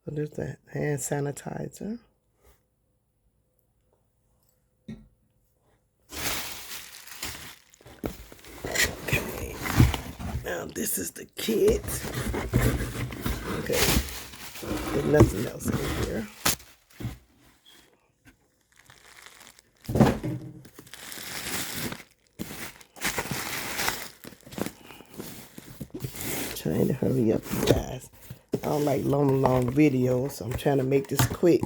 So there's the hand sanitizer. Okay. Now this is the kit. Okay. There's nothing else in here. Trying to hurry up, you guys. I don't like long videos, so I'm trying to make this quick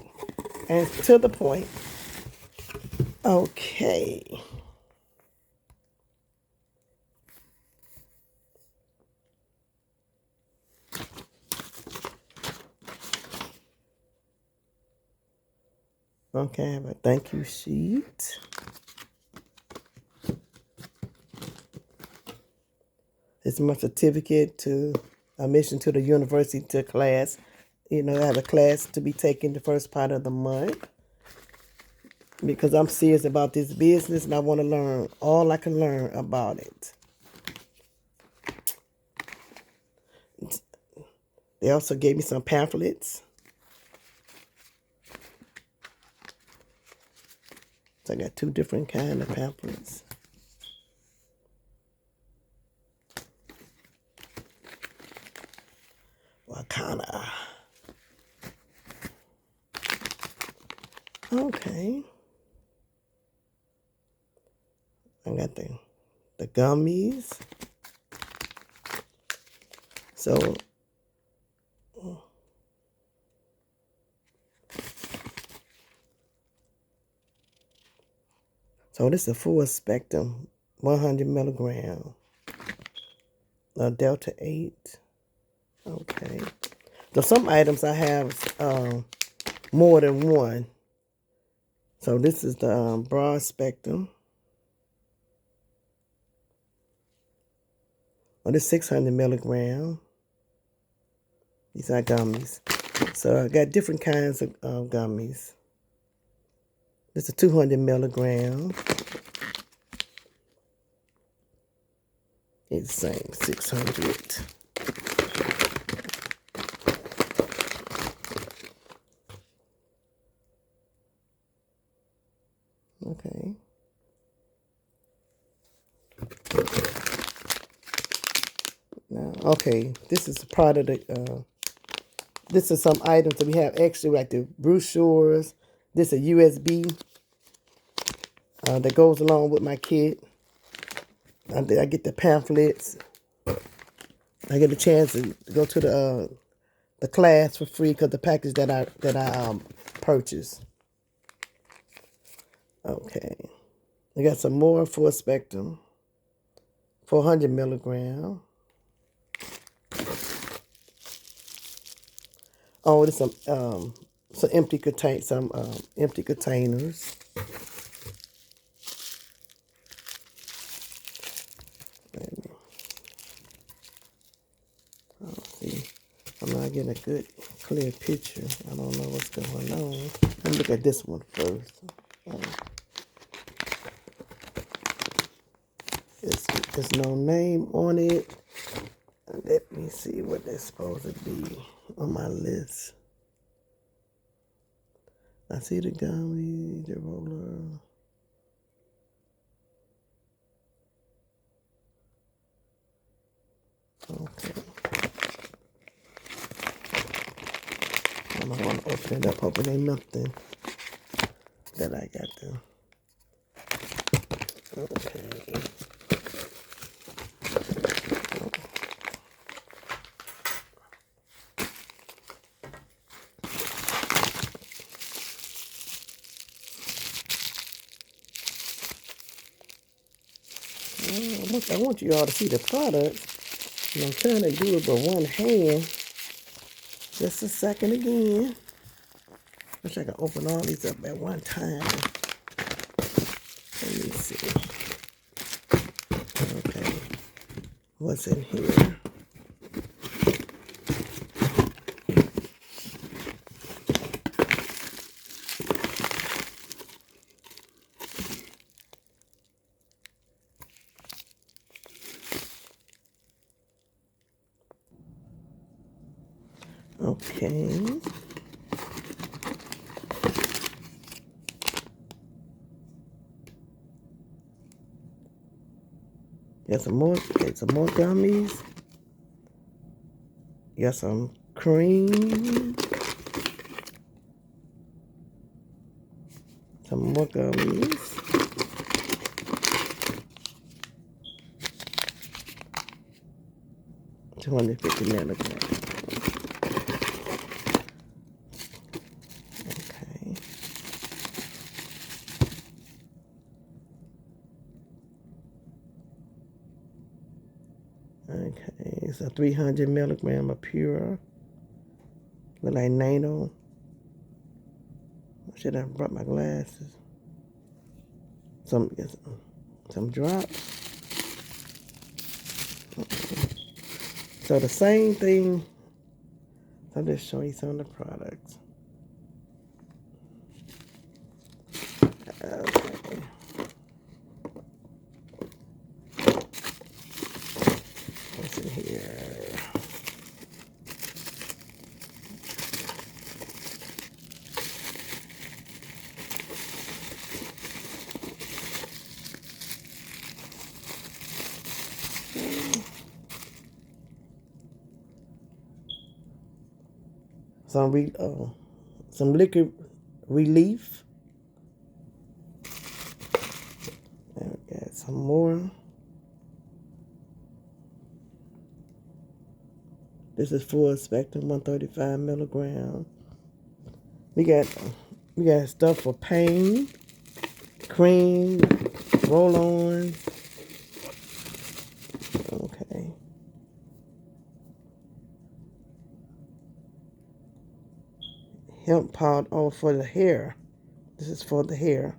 and to the point. Okay. Okay, I have a thank you sheet. It's my certificate to admission to the university to class. You know, I have a class to be taken the first part of the month because I'm serious about this business and I want to learn all I can learn about it. They also gave me some pamphlets. So I got 2 different kind of pamphlets. Wakanna. Okay. I got the gummies. So this is a full spectrum, 100 milligram, Delta 8. Okay. So some items I have more than one. So this is the broad spectrum. This 600 milligram. These are gummies. So I got different kinds of gummies. This is 200 milligram. It's the same, 600. Okay. Now, okay, this is part of the, this is some items that we have extra, like the brochures. This is a USB that goes along with my kit. I get the pamphlets. I get a chance to go to the class for free because the package that I purchased. Okay, I got some more full spectrum, 400 milligram. Oh, there's some empty containers. See, I'm not getting a good clear picture. I don't know what's going on. Let me look at this one first. There's no name on it. Let me see what they're supposed to be on my list. I see the gummy, the roller. Okay. I don't want to open it up. Hoping ain't nothing that I got to. Okay. I want you all to see the product. And I'm trying to do it with one hand. Just a second again. Wish I could open all these up at one time. Let me see. Okay. What's in here? Okay. Got some more gummies. Got some cream. Some more gummies. $250 milligrams. Okay. Okay, so 300 milligram of pure. Look like nano. Should have brought my glasses. Some drops. So the same thing. I'll just show you some of the products. Okay. What's in here? Some liquid relief. And we got some more. This is full spectrum, 135 milligram. We got stuff for pain, cream, roll-ons. Okay. Hemp powder, oh, for the hair. This is for the hair.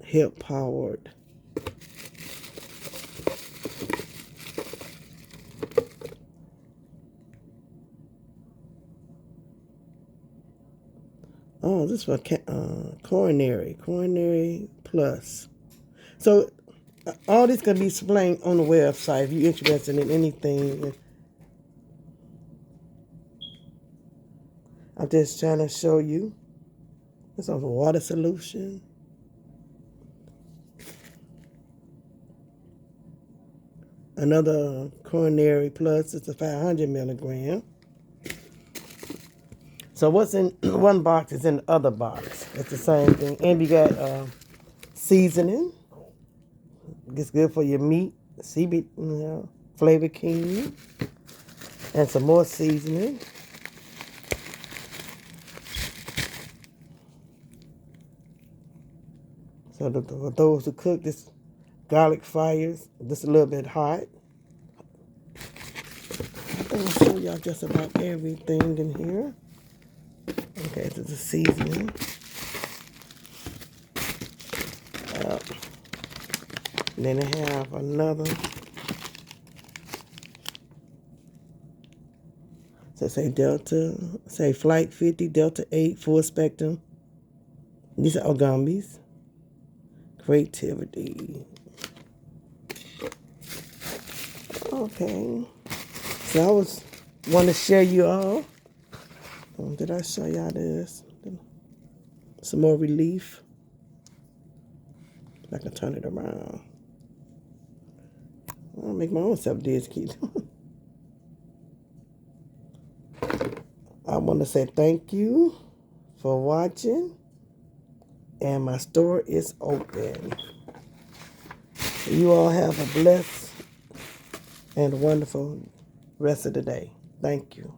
Hemp powered. Oh, this is for coronary plus. So all this can be explained on the website if you're interested in anything. I'm just trying to show you. This is a water solution. Another coronary plus, it's a 500 milligram. So what's in one box is in the other box. It's the same thing. And we got seasoning. It's good for your meat, flavor king. And some more seasoning. So for those who cook, this garlic fires, just a little bit hot. I'm going to show y'all just about everything in here. Okay, this is the seasoning. Then I have another. So say Delta, say Flight 50, Delta 8, full spectrum. These are gummies. Creativity. Okay. So I want to share you all. Did I show y'all this? Some more relief. I can turn it around. I'll make my own self dizzy. I want to say thank you for watching. And my store is open. You all have a blessed and wonderful rest of the day. Thank you.